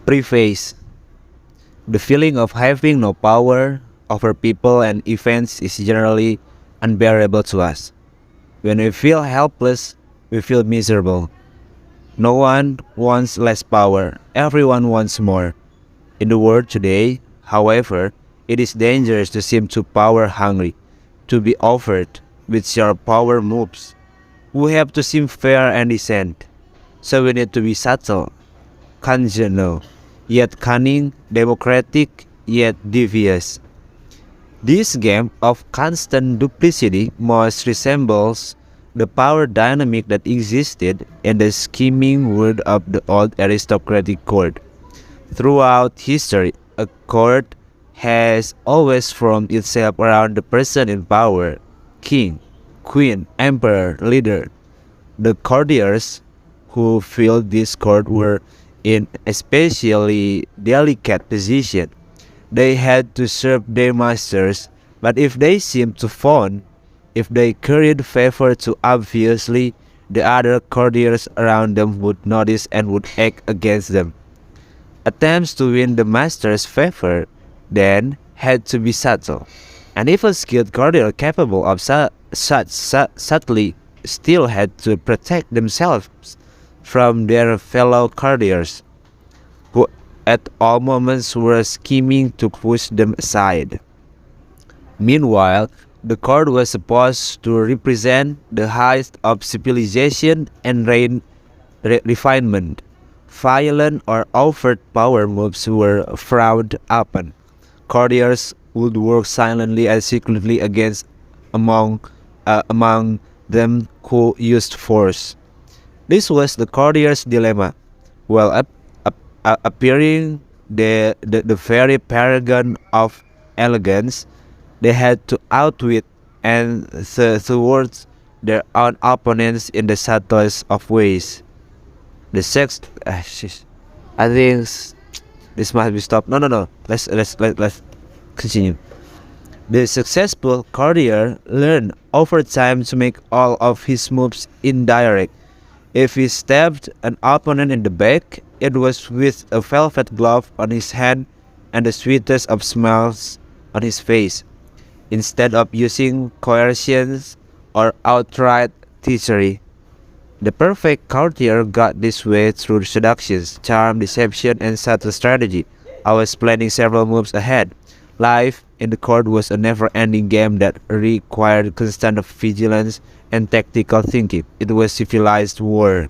Preface. The feeling of having no power over people and events is generally unbearable to us. When we feel helpless, we feel miserable. No one wants less power, everyone wants more. In the world today, however, it is dangerous to seem too power hungry, to be offered with your power moves. We have to seem fair and decent, so we need to be subtle, congenial, yet cunning, democratic, yet devious. This game of constant duplicity most resembles the power dynamic that existed in the scheming world of the old aristocratic court. Throughout history, a court has always formed itself around the person in power: king, queen, emperor, leader. The courtiers who filled this court were in especially delicate position. They had to serve their masters, but if they seemed to fawn, if they carried favor too obviously, the other courtiers around them would notice and would act against them. Attempts to win the master's favor then had to be subtle, and if a skilled courtier capable of such subtlety still had to protect themselves from their fellow courtiers, who at all moments were scheming to push them aside. Meanwhile, the court was supposed to represent the highest of civilization and refinement. Violent or overt power moves were frowned upon. Courtiers would work silently and secretly against among them who used force. This was the courtier's dilemma. While appearing the very paragon of elegance, they had to outwit and thwart their own opponents in the subtlest of ways. The sex, I think this must be stopped. No. Let's continue. The successful courtier learned over time to make all of his moves indirect. If he stabbed an opponent in the back, it was with a velvet glove on his hand and the sweetest of smiles on his face, instead of using coercion or outright treachery. The perfect courtier got this way through seduction, charm, deception, and subtle strategy, always planning several moves ahead. Life in the court was a never-ending game that required constant vigilance and tactical thinking. It was civilized war.